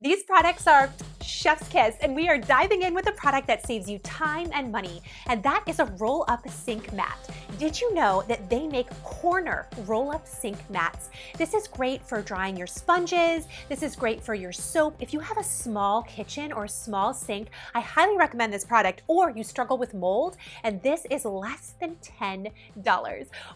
These products are chef's kiss, and we are diving in with a product that saves you time and money, and that is a roll-up sink mat. Did you know that they make corner roll-up sink mats? This is great for drying your sponges. This is great for your soap. If you have a small kitchen or a small sink, I highly recommend this product, or you struggle with mold, and this is less than $10.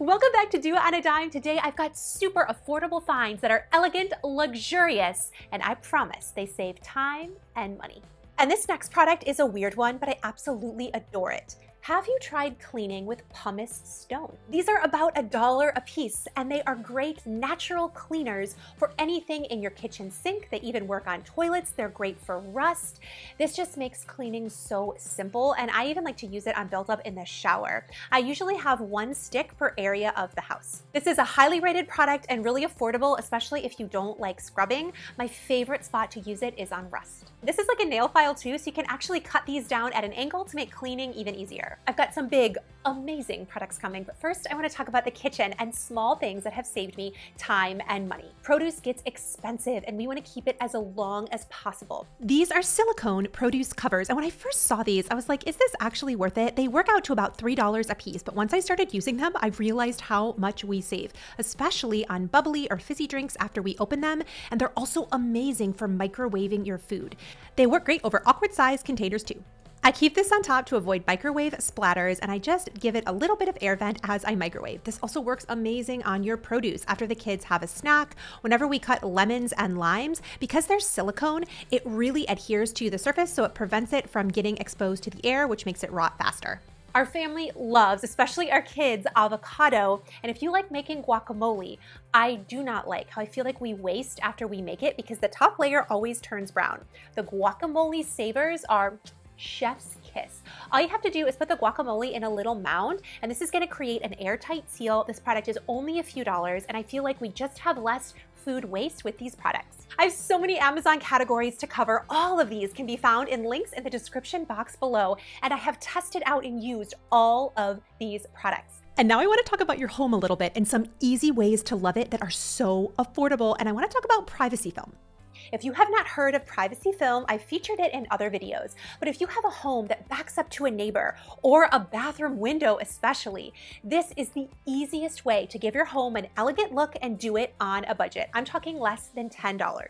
Welcome back to Do It on a Dime. Today, I've got super affordable finds that are elegant, luxurious, and I promise they save time and money. And this next product is a weird one, but I absolutely adore it. Have you tried cleaning with pumice stone? These are about $1 a piece, and they are great natural cleaners for anything in your kitchen sink. They even work on toilets. They're great for rust. This just makes cleaning so simple, and I even like to use it on build-up in the shower. I usually have one stick per area of the house. This is a highly rated product and really affordable, especially if you don't like scrubbing. My favorite spot to use it is on rust. This is like a nail file too, so you can actually cut these down at an angle to make cleaning even easier. I've got some big, amazing products coming, but first I want to talk about the kitchen and small things that have saved me time and money. Produce gets expensive and we want to keep it as long as possible. These are silicone produce covers, and when I first saw these, I was like, is this actually worth it? They work out to about $3 a piece, but once I started using them, I realized how much we save, especially on bubbly or fizzy drinks after we open them, and they're also amazing for microwaving your food. They work great over awkward size containers too. I keep this on top to avoid microwave splatters, and I just give it a little bit of air vent as I microwave. This also works amazing on your produce after the kids have a snack. Whenever we cut lemons and limes, because they're silicone, it really adheres to the surface, so it prevents it from getting exposed to the air, which makes it rot faster. Our family loves, especially our kids, avocado. And if you like making guacamole, I do not like how I feel like we waste after we make it because the top layer always turns brown. The guacamole savers are chef's kiss. All you have to do is put the guacamole in a little mound, and this is going to create an airtight seal. This product is only a few dollars, and I feel like we just have less food waste with these products. I have so many Amazon categories to cover. All of these can be found in links in the description box below, and I have tested out and used all of these products. And now I want to talk about your home a little bit and some easy ways to love it that are so affordable, and I want to talk about privacy film. If you have not heard of privacy film, I've featured it in other videos, but if you have a home that backs up to a neighbor or a bathroom window especially, this is the easiest way to give your home an elegant look and do it on a budget. I'm talking less than $10.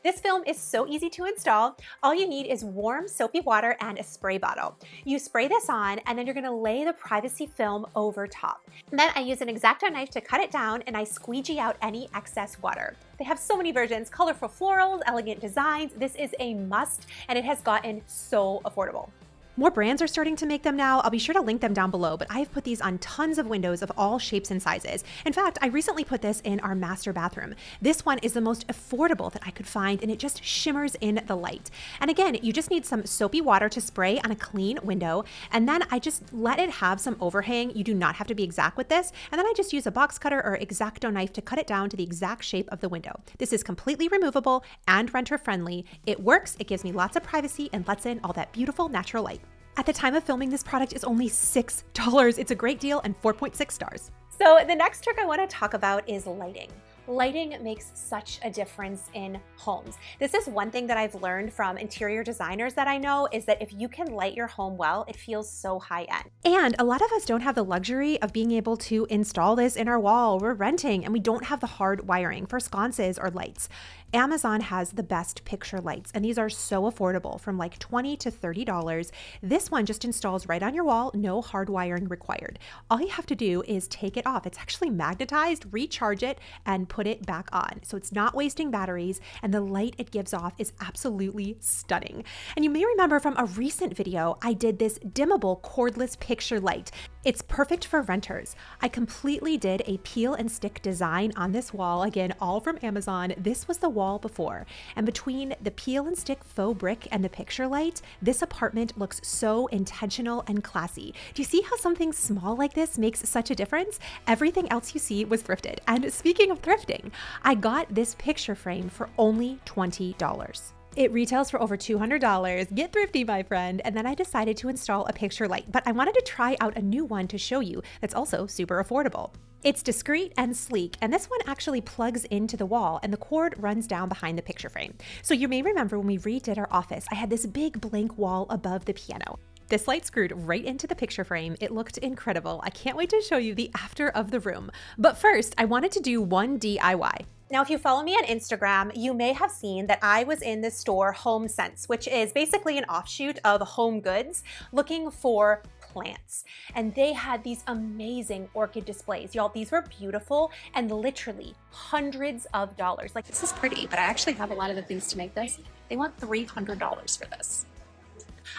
This film is so easy to install. All you need is warm soapy water and a spray bottle. You spray this on, and then you're gonna lay the privacy film over top. And then I use an X-Acto knife to cut it down, and I squeegee out any excess water. They have so many versions, colorful florals, elegant designs. This is a must, and it has gotten so affordable. More brands are starting to make them now. I'll be sure to link them down below, but I've put these on tons of windows of all shapes and sizes. In fact, I recently put this in our master bathroom. This one is the most affordable that I could find, and it just shimmers in the light. And again, you just need some soapy water to spray on a clean window, and then I just let it have some overhang. You do not have to be exact with this. And then I just use a box cutter or X-Acto knife to cut it down to the exact shape of the window. This is completely removable and renter friendly. It works, it gives me lots of privacy, and lets in all that beautiful natural light. At the time of filming, this product is only $6. It's a great deal and 4.6 stars. So the next trick I want to talk about is lighting. Lighting makes such a difference in homes. This is one thing that I've learned from interior designers that I know is that if you can light your home well, it feels so high end. And a lot of us don't have the luxury of being able to install this in our wall. We're renting and we don't have the hard wiring for sconces or lights. Amazon has the best picture lights, and these are so affordable, from like $20 to $30. This one just installs right on your wall, no hard wiring required. All you have to do is take it off. It's actually magnetized, recharge it, and put it back on. So it's not wasting batteries, and the light it gives off is absolutely stunning. And you may remember from a recent video, I did this dimmable cordless picture light. It's perfect for renters. I completely did a peel and stick design on this wall, again, all from Amazon. This was the wall before, and between the peel and stick faux brick and the picture light, this apartment looks so intentional and classy. Do you see how something small like this makes such a difference? Everything else you see was thrifted. And speaking of thrifting, I got this picture frame for only $20. It retails for over $200. Get thrifty, my friend. And then I decided to install a picture light, but I wanted to try out a new one to show you that's also super affordable. It's discreet and sleek, and this one actually plugs into the wall and the cord runs down behind the picture frame. So you may remember when we redid our office, I had this big blank wall above the piano. This light screwed right into the picture frame. It looked incredible. I can't wait to show you the after of the room. But first, I wanted to do one DIY. Now, if you follow me on Instagram, you may have seen that I was in the store HomeSense, which is basically an offshoot of Home Goods, looking for plants. And they had these amazing orchid displays. Y'all, these were beautiful and literally hundreds of dollars. Like, this is pretty, but I actually have a lot of the things to make this. They want $300 for this.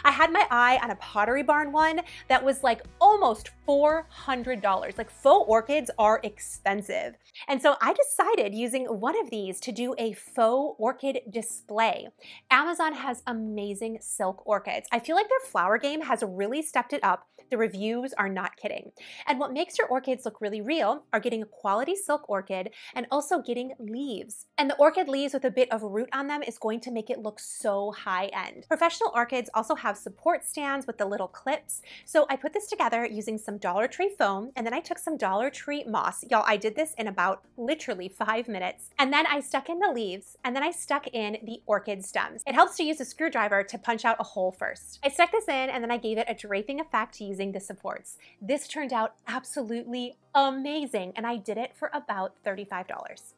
I had my eye on a Pottery Barn one that was like almost $400. Like, faux orchids are expensive. And so I decided using one of these to do a faux orchid display. Amazon has amazing silk orchids. I feel like their flower game has really stepped it up. The reviews are not kidding. And what makes your orchids look really real are getting a quality silk orchid and also getting leaves. And the orchid leaves with a bit of root on them is going to make it look so high end. Professional orchids also have support stands with the little clips. So I put this together using some Dollar Tree foam, and then I took some Dollar Tree moss. Y'all, I did this in about literally 5 minutes. And then I stuck in the leaves, and then I stuck in the orchid stems. It helps to use a screwdriver to punch out a hole first. I stuck this in, and then I gave it a draping effect using the supports. This turned out absolutely amazing, and I did it for about $35.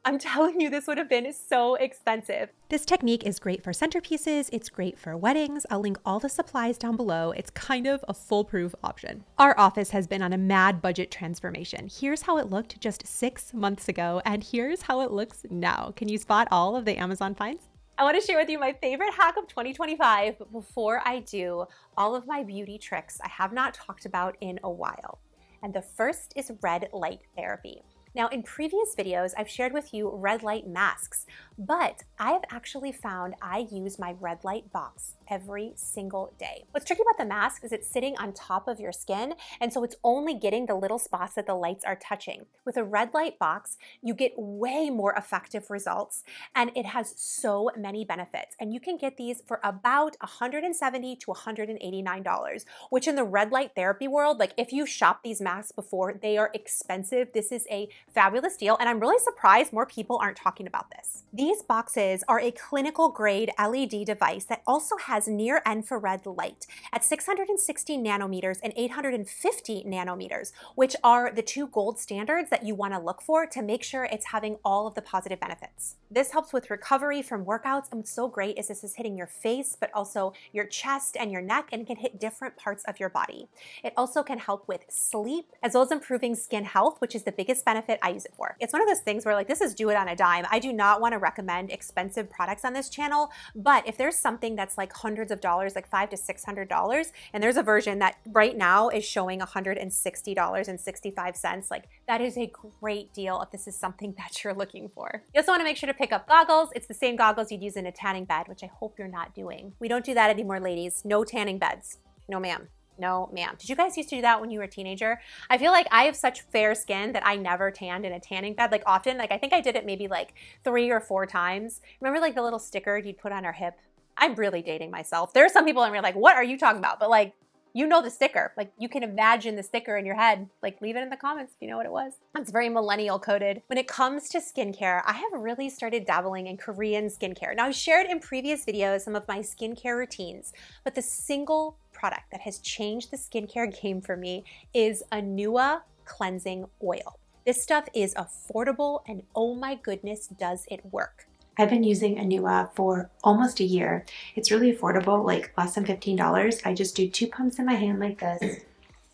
I'm telling you, this would have been so expensive. This technique is great for centerpieces, it's great for weddings. I'll link all the supplies down below. It's kind of a foolproof option. Our office has been on a mad budget transformation. Here's how it looked just 6 months ago, and here's how it looks now. Can you spot all of the Amazon finds? I want to share with you my favorite hack of 2025, but before I do, all of my beauty tricks I have not talked about in a while. And the first is red light therapy. Now, in previous videos, I've shared with you red light masks, but I have actually found I use my red light box every single day. What's tricky about the mask is it's sitting on top of your skin, and so it's only getting the little spots that the lights are touching. With a red light box, you get way more effective results, and it has so many benefits. And you can get these for about $170 to $189, which in the red light therapy world, like if you shop these masks before, they are expensive. This is a fabulous deal, and I'm really surprised more people aren't talking about this. These boxes are a clinical grade LED device that also has near infrared light at 660 nanometers and 850 nanometers, which are the two gold standards that you want to look for to make sure it's having all of the positive benefits. This helps with recovery from workouts, and what's so great is this is hitting your face, but also your chest and your neck, and it can hit different parts of your body. It also can help with sleep, as well as improving skin health, which is the biggest benefit I use it for. It's one of those things where like, this is do it on a dime. I do not want to recommend expensive products on this channel, but if there's something that's like hundreds of dollars, like $500 to $600, and there's a version that right now is showing $160.65, like that is a great deal if this is something that you're looking for. You also want to make sure to pick up goggles. It's the same goggles you'd use in a tanning bed, which I hope you're not doing. We don't do that anymore, ladies. No tanning beds. No, ma'am. No, ma'am. Did you guys used to do that when you were a teenager? I feel like I have such fair skin that I never tanned in a tanning bed. Like often, like I think I did it maybe like 3 or 4 times. Remember like the little sticker you'd put on our hip? I'm really dating myself. There are some people in here like, what are you talking about? But like, you know the sticker. Like you can imagine the sticker in your head. Like leave it in the comments if you know what it was. It's very millennial coded. When it comes to skincare, I have really started dabbling in Korean skincare. Now I've shared in previous videos some of my skincare routines, but the single product that has changed the skincare game for me is Anua cleansing oil. This stuff is affordable, and oh my goodness, does it work. I've been using Anua for almost a year. It's really affordable, like less than $15. I just do 2 pumps in my hand like this,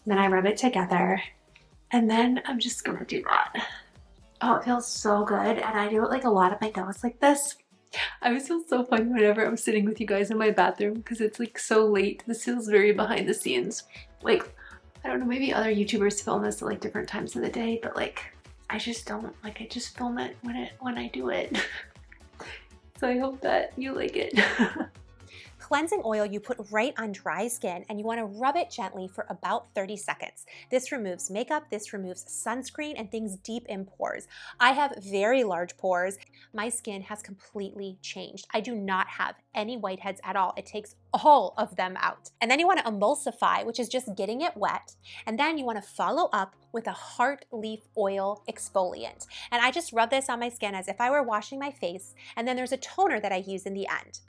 then I rub it together, and then I'm just gonna do that. Oh, it feels so good, and I do it like a lot of my nose like this. I always feel so funny whenever I'm sitting with you guys in my bathroom because it's like so late. This feels very behind the scenes. Like, I don't know, maybe other YouTubers film this at like different times of the day, but like, I just don't. Like, I just film it when I do it. So I hope that you like it. cleansing oil you put right on dry skin, and you want to rub it gently for about 30 seconds. This removes makeup, this removes sunscreen, and things deep in pores. I have very large pores. My skin has completely changed. I do not have any whiteheads at all. It takes all of them out. And then you want to emulsify, which is just getting it wet. And then you want to follow up with a heart leaf oil exfoliant. And I just rub this on my skin as if I were washing my face. And then there's a toner that I use in the end.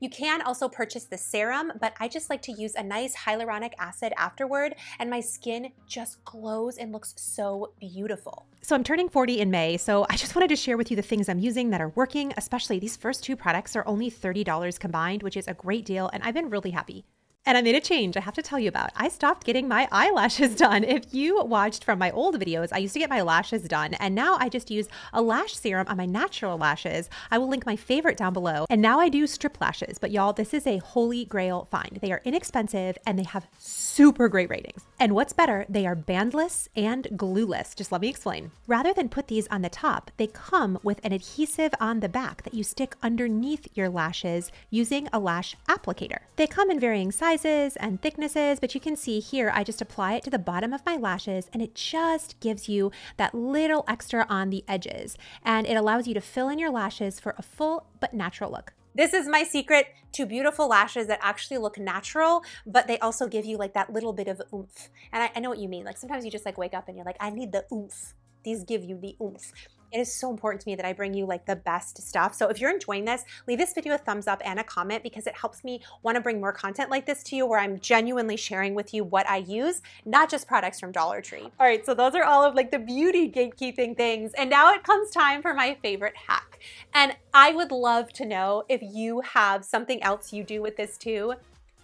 You can also purchase the serum, but I just like to use a nice hyaluronic acid afterward, and my skin just glows and looks so beautiful. So I'm turning 40 in May, so I just wanted to share with you the things I'm using that are working, especially these first two products are only $30 combined, which is a great deal, and I've been really happy. And I made a change I have to tell you about. I stopped getting my eyelashes done. If you watched from my old videos, I used to get my lashes done, and now I just use a lash serum on my natural lashes. I will link my favorite down below. And now I do strip lashes, but y'all, this is a holy grail find. They are inexpensive and they have super great ratings. And what's better, they are bandless and glueless. Just let me explain. Rather than put these on the top, they come with an adhesive on the back that you stick underneath your lashes using a lash applicator. They come in varying sizes and thicknesses, but you can see here, I just apply it to the bottom of my lashes and it just gives you that little extra on the edges. And it allows you to fill in your lashes for a full but natural look. This is my secret to beautiful lashes that actually look natural, but they also give you like that little bit of oomph. And I know what you mean. Like sometimes you just like wake up and you're like, I need the oomph. These give you the oomph. It is so important to me that I bring you like the best stuff. So if you're enjoying this, leave this video a thumbs up and a comment because it helps me want to bring more content like this to you where I'm genuinely sharing with you what I use, not just products from Dollar Tree. All right, so those are all of like the beauty gatekeeping things. And now it comes time for my favorite hack. And I would love to know if you have something else you do with this too.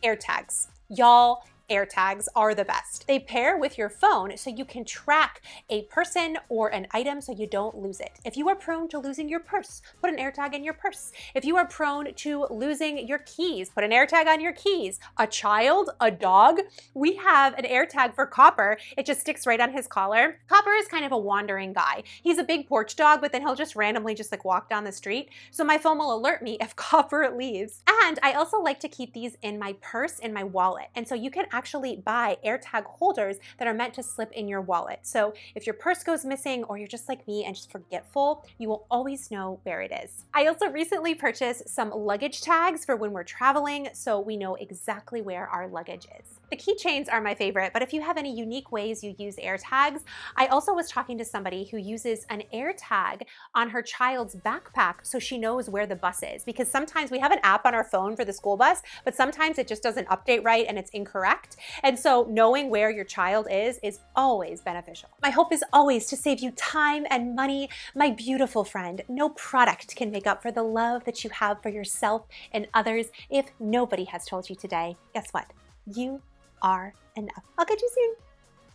AirTags. Y'all, AirTags are the best. They pair with your phone so you can track a person or an item so you don't lose it. If you are prone to losing your purse, put an AirTag in your purse. If you are prone to losing your keys, put an AirTag on your keys. A child, a dog, we have an AirTag for Copper. It just sticks right on his collar. Copper is kind of a wandering guy. He's a big porch dog, but then he'll just randomly just like walk down the street. So my phone will alert me if Copper leaves. And I also like to keep these in my purse, in my wallet. And so you can actually buy AirTag holders that are meant to slip in your wallet. So if your purse goes missing or you're just like me and just forgetful, you will always know where it is. I also recently purchased some luggage tags for when we're traveling so we know exactly where our luggage is. The keychains are my favorite, but if you have any unique ways you use AirTags, I also was talking to somebody who uses an AirTag on her child's backpack so she knows where the bus is. Because sometimes we have an app on our phone for the school bus, but sometimes it just doesn't update right and it's incorrect. And so knowing where your child is always beneficial. My hope is always to save you time and money. My beautiful friend, no product can make up for the love that you have for yourself and others. If nobody has told you today, guess what? You are enough. I'll catch you soon.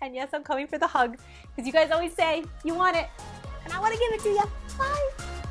And yes, I'm coming for the hug because you guys always say you want it and I want to give it to you. Bye.